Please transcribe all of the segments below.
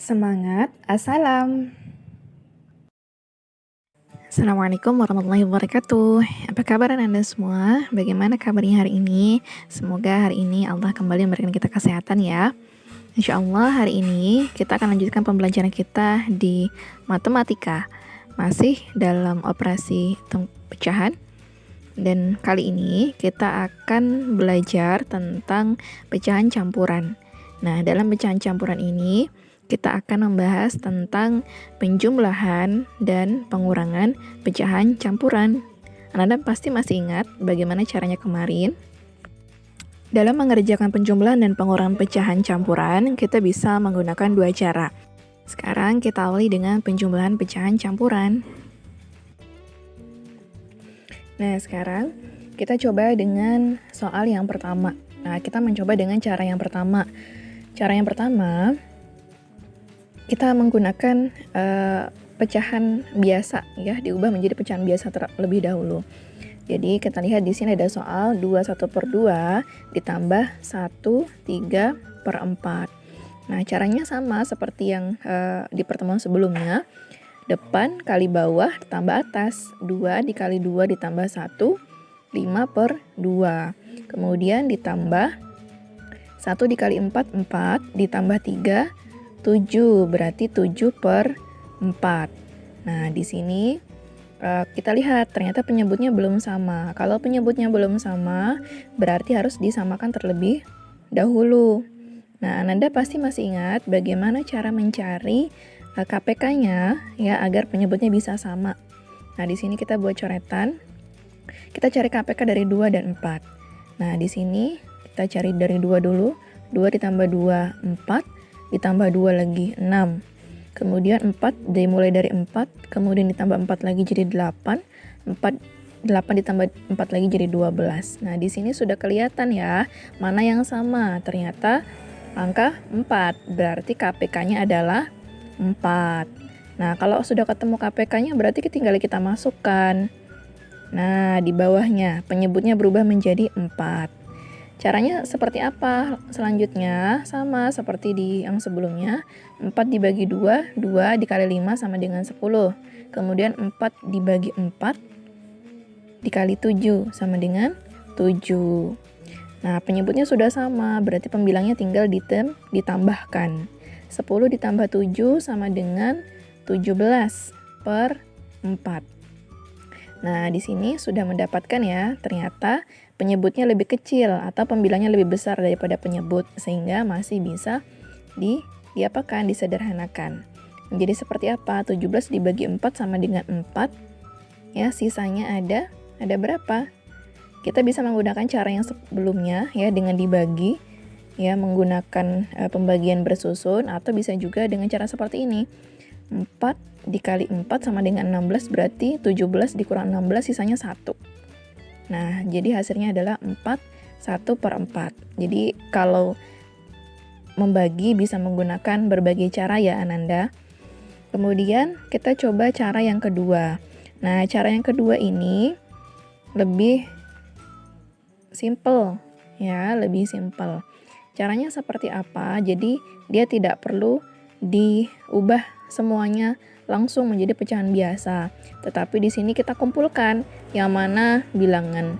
Semangat, assalam. Assalamualaikum warahmatullahi wabarakatuh. Apa kabar Anda semua? Bagaimana kabarnya hari ini? Semoga hari ini Allah kembali memberikan kita kesehatan ya. Insya Allah hari ini kita akan lanjutkan pembelajaran kita di matematika. Masih dalam operasi pecahan. Dan kali ini kita akan belajar tentang pecahan campuran. Nah, dalam pecahan campuran ini kita akan membahas tentang penjumlahan dan pengurangan pecahan campuran. Anda pasti masih ingat bagaimana caranya kemarin. Dalam mengerjakan penjumlahan dan pengurangan pecahan campuran, kita bisa menggunakan dua cara. Sekarang kita awali dengan penjumlahan pecahan campuran. Nah, sekarang kita coba dengan soal yang pertama. Nah, kita mencoba dengan cara yang pertama. Cara yang pertama, kita menggunakan pecahan biasa ya, diubah menjadi pecahan biasa terlebih dahulu. Jadi kita lihat di sini ada soal 21/2 ditambah 1/3/4. Nah, caranya sama seperti yang di pertemuan sebelumnya. Depan kali bawah ditambah atas, 2 dikali 2 ditambah 1, 5/2. Kemudian ditambah 1 dikali 4, 4 ditambah 3, 7, berarti 7/4. Nah, di sini kita lihat ternyata penyebutnya belum sama. Kalau penyebutnya belum sama, berarti harus disamakan terlebih dahulu. Nah, Anda pasti masih ingat bagaimana cara mencari KPK-nya ya agar penyebutnya bisa sama. Nah, di sini kita buat coretan. Kita cari KPK dari 2 dan 4. Nah, di sini kita cari dari 2 dulu. 2 ditambah 2, 4. Ditambah 2 lagi, 6. Kemudian 4 dimulai dari 4. Kemudian ditambah 4 lagi jadi 8. 8 ditambah 4 lagi jadi 12. Nah, di sini sudah kelihatan ya mana yang sama. Ternyata angka 4. Berarti KPK-nya adalah 4. Nah, kalau sudah ketemu KPK-nya berarti tinggal kita masukkan. Nah, di bawahnya penyebutnya berubah menjadi 4. Caranya seperti apa? Selanjutnya sama seperti di yang sebelumnya. 4 dibagi 2, 2 dikali 5 sama dengan 10. Kemudian 4 dibagi 4 dikali 7 sama dengan 7. Nah, penyebutnya sudah sama, berarti pembilangnya tinggal ditambahkan. 10 ditambah 7 sama dengan 17/4. Nah, di sini sudah mendapatkan ya, ternyata penyebutnya lebih kecil atau pembilangnya lebih besar daripada penyebut, sehingga masih bisa diapakan, disederhanakan. Jadi seperti apa? 17 dibagi 4 sama dengan 4. Ya, sisanya ada berapa? Kita bisa menggunakan cara yang sebelumnya ya, dengan dibagi ya, menggunakan pembagian bersusun, atau bisa juga dengan cara seperti ini. 4 dikali 4 sama dengan 16, berarti 17 dikurang 16 sisanya 1. Nah, jadi hasilnya adalah 4 1/4. Jadi kalau membagi bisa menggunakan berbagai cara ya Ananda. Kemudian kita coba cara yang kedua. Nah, cara yang kedua ini lebih simple ya, lebih simple. Caranya seperti apa? Jadi dia tidak perlu diubah semuanya langsung menjadi pecahan biasa. Tetapi di sini kita kumpulkan yang mana bilangan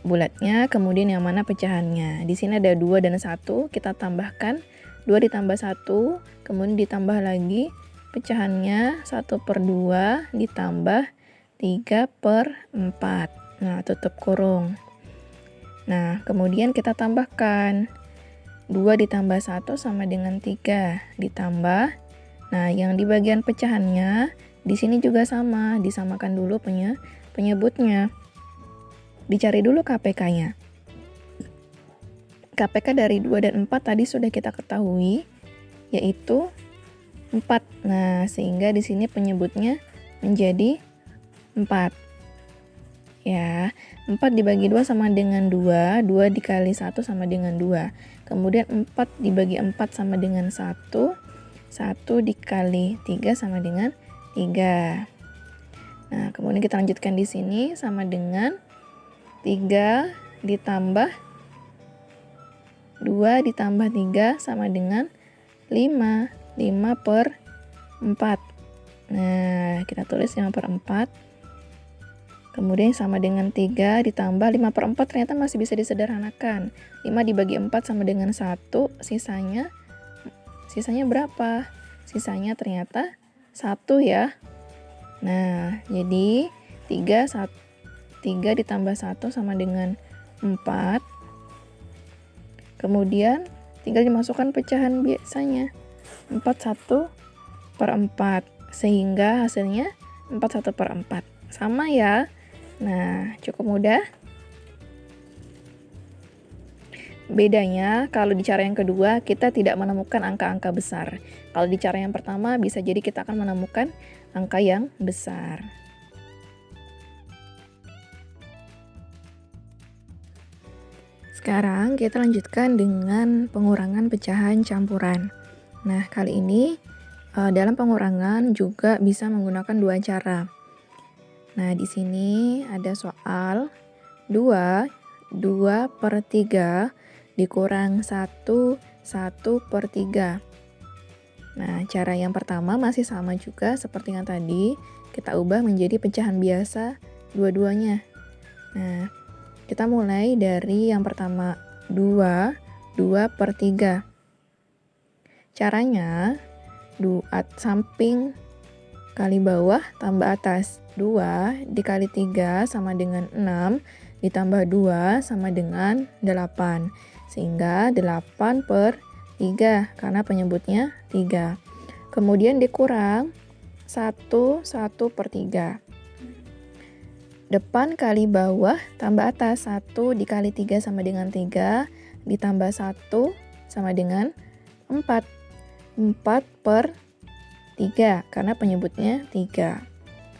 bulatnya, kemudian yang mana pecahannya. Di sini ada 2 dan 1, kita tambahkan 2 ditambah 1, kemudian ditambah lagi pecahannya 1/2 ditambah 3/4. Nah, tutup kurung. Nah, kemudian kita tambahkan 2 ditambah 1 sama dengan 3 ditambah. Nah, yang di bagian pecahannya di sini juga sama, disamakan dulu penyebutnya. Dicari dulu KPK-nya. KPK dari 2 dan 4 tadi sudah kita ketahui, yaitu 4. Nah, sehingga di sini penyebutnya menjadi 4. Ya, 4 dibagi 2 sama dengan 2, 2 dikali 1 sama dengan 2. Kemudian 4 dibagi 4 sama dengan 1, 1 dikali 3 sama dengan 3. Nah, kemudian kita lanjutkan di sini sama dengan 3 ditambah 2 ditambah 3 sama dengan 5. 5/4. Nah, kita tulis 5/4. Kemudian sama dengan 3 ditambah 5/4 ternyata masih bisa disederhanakan. 5 dibagi 4 sama dengan 1, sisanya berapa? Sisanya ternyata 1 ya. Nah, jadi 3 ditambah 1 sama dengan 4. Kemudian tinggal dimasukkan pecahan biasanya. 4/1/4. Sehingga hasilnya 4/1/4. Sama ya. Nah, cukup mudah. Bedanya kalau di cara yang kedua kita tidak menemukan angka-angka besar. Kalau di cara yang pertama bisa jadi kita akan menemukan angka yang besar. Sekarang kita lanjutkan dengan pengurangan pecahan campuran. Nah, kali ini dalam pengurangan juga bisa menggunakan dua cara. Nah, di sini ada soal 2/3 dikurang 1/3. Nah, cara yang pertama masih sama juga seperti yang tadi. Kita ubah menjadi pecahan biasa dua-duanya. Nah, kita mulai dari yang pertama, 2/3. Caranya, samping kali bawah tambah atas. 2 dikali 3 sama dengan 6, ditambah 2 sama dengan 8. Sehingga 8/3, karena penyebutnya 3. Kemudian dikurang 1/3. Depan kali bawah tambah atas. 1 dikali 3 sama dengan 3, ditambah 1 sama dengan 4. 4/3, karena penyebutnya 3.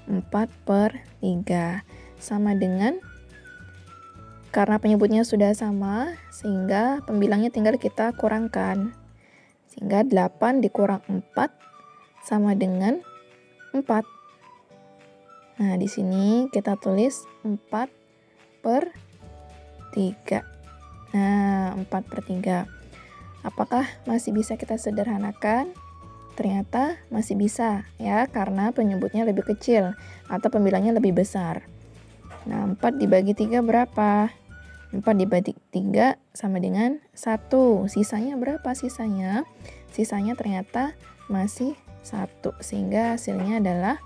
4/3 sama dengan, karena penyebutnya sudah sama, sehingga pembilangnya tinggal kita kurangkan. Sehingga 8 dikurang 4 sama dengan 4. Nah, di sini kita tulis 4/3. Nah, 4/3. Apakah masih bisa kita sederhanakan? Ternyata masih bisa ya, karena penyebutnya lebih kecil atau pembilangnya lebih besar. Nah, 4 dibagi 3 berapa? 4 dibagi 3 sama dengan 1. Sisanya berapa sisanya? Sisanya ternyata masih 1. Sehingga hasilnya adalah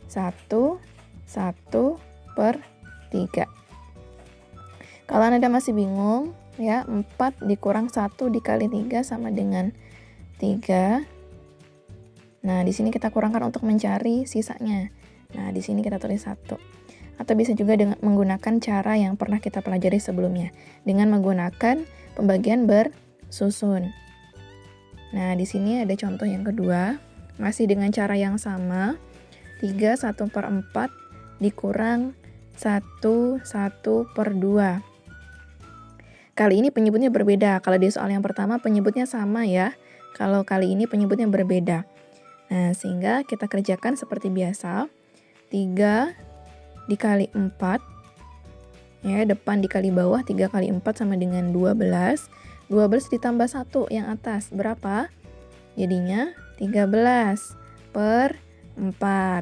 1/1/3. Kalau Anda masih bingung, ya, 4 dikurang 1 dikali 3 sama dengan 3. Nah, di sini kita kurangkan untuk mencari sisanya. Nah, di sini kita tulis 1. Atau bisa juga dengan menggunakan cara yang pernah kita pelajari sebelumnya, dengan menggunakan pembagian bersusun. Nah, di sini ada contoh yang kedua, masih dengan cara yang sama. 3/1/4 dikurang 1/1/2. Kali ini penyebutnya berbeda. Kalau di soal yang pertama penyebutnya sama ya. Kalau kali ini penyebutnya berbeda. Nah, sehingga kita kerjakan seperti biasa. 3 dikali 4. Ya, depan dikali bawah. 3 kali 4 sama dengan 12. 12 ditambah 1 yang atas. Berapa? Jadinya 13/4.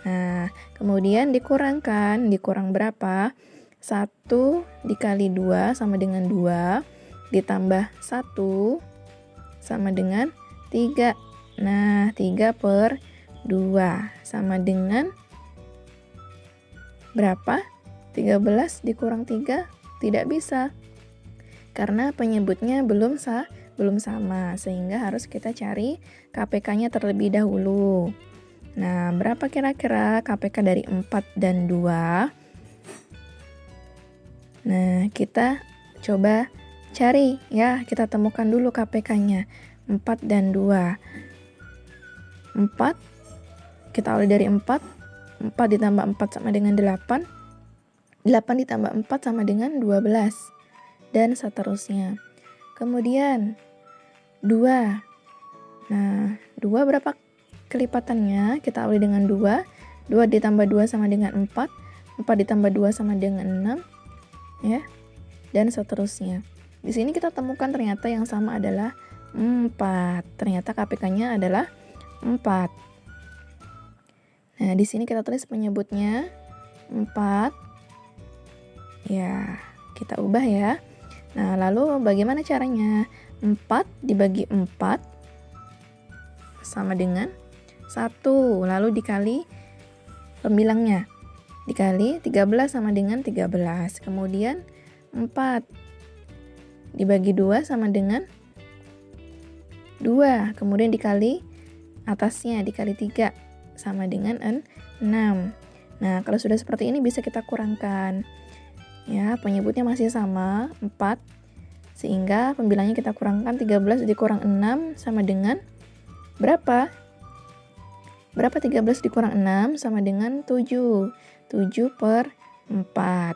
Nah, kemudian dikurangkan. Dikurang berapa? 1 dikali 2 sama dengan 2. Ditambah 1 sama dengan 3. Nah, 3/2 sama dengan berapa? 13 dikurang 3 tidak bisa. Karena penyebutnya belum sama, sehingga harus kita cari KPK-nya terlebih dahulu. Nah, berapa kira-kira KPK dari 4 dan 2? Nah, kita coba cari ya, kita temukan dulu KPK-nya. 4 dan 2. 4, kita awali dari 4. 4 ditambah 4 sama dengan 8. 8 ditambah 4 sama dengan 12. Dan seterusnya. Kemudian 2. Nah, 2 berapa kelipatannya? Kita awali dengan 2. 2 ditambah 2 sama dengan 4. 4 ditambah 2 sama dengan 6. Ya. Dan seterusnya. Di sini kita temukan ternyata yang sama adalah 4. Ternyata KPK-nya adalah 4. Nah, di sini kita tulis penyebutnya 4. Ya, kita ubah ya. Nah, lalu bagaimana caranya? 4 dibagi 4 sama dengan 1. Lalu dikali pembilangnya. Dikali 13 sama dengan 13. Kemudian 4 dibagi 2 sama dengan 2. Kemudian dikali atasnya, dikali 3 sama dengan 6. Nah, kalau sudah seperti ini bisa kita kurangkan. Ya, penyebutnya masih sama, 4. Sehingga pembilangnya kita kurangkan, 13 dikurang 6 sama dengan berapa? Berapa 13 dikurang 6 sama dengan 7. 7/4.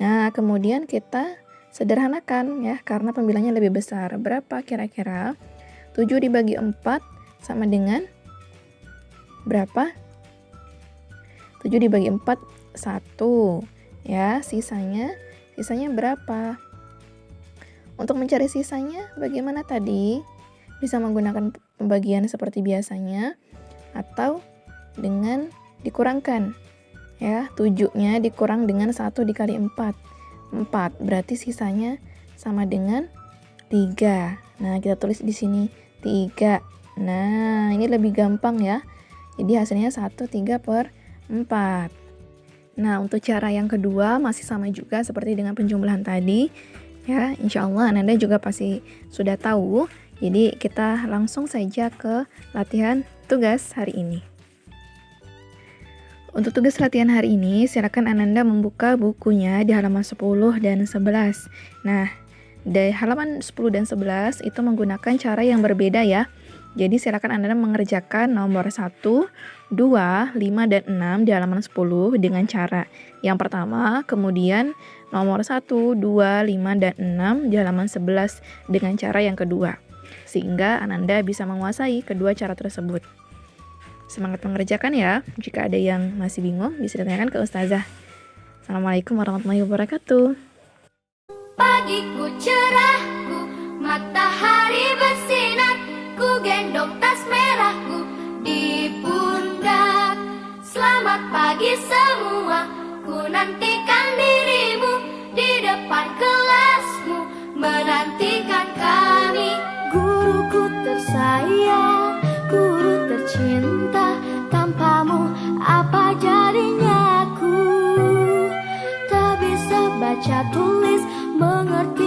Nah, kemudian kita sederhanakan ya, karena pembilangnya lebih besar. Berapa kira-kira? 7 dibagi 4 sama dengan berapa? 7 dibagi 4, 1. Ya, sisanya berapa? Untuk mencari sisanya bagaimana tadi? Bisa menggunakan pembagian seperti biasanya atau dengan dikurangkan. Ya, 7-nya dikurang dengan 1 dikali 4. 4, berarti sisanya sama dengan 3. Nah, kita tulis di sini 3. Nah, ini lebih gampang ya. Jadi hasilnya 1/3/4. Nah, untuk cara yang kedua masih sama juga seperti dengan penjumlahan tadi. Ya, insya Allah Ananda juga pasti sudah tahu. Jadi kita langsung saja ke latihan tugas hari ini. Untuk tugas latihan hari ini, silakan Ananda membuka bukunya di halaman 10 dan 11. Nah, di halaman 10 dan 11 itu menggunakan cara yang berbeda ya. Jadi silakan Anda mengerjakan nomor 1, 2, 5, dan 6 di halaman 10 dengan cara yang pertama, kemudian nomor 1, 2, 5, dan 6 di halaman 11 dengan cara yang kedua. Sehingga Ananda bisa menguasai kedua cara tersebut. Semangat mengerjakan ya. Jika ada yang masih bingung, bisa ditanyakan ke Ustazah. Assalamualaikum warahmatullahi wabarakatuh. Pagiku cerahku, matahari bersinar, ku gendong tas merahku di pundak. Selamat pagi semua, ku nantikan dirimu di depan kelasmu, menantikan kami. Guruku tersayang, guru tercinta, tanpamu apa jadinya aku? Tak bisa baca tulis, mengerti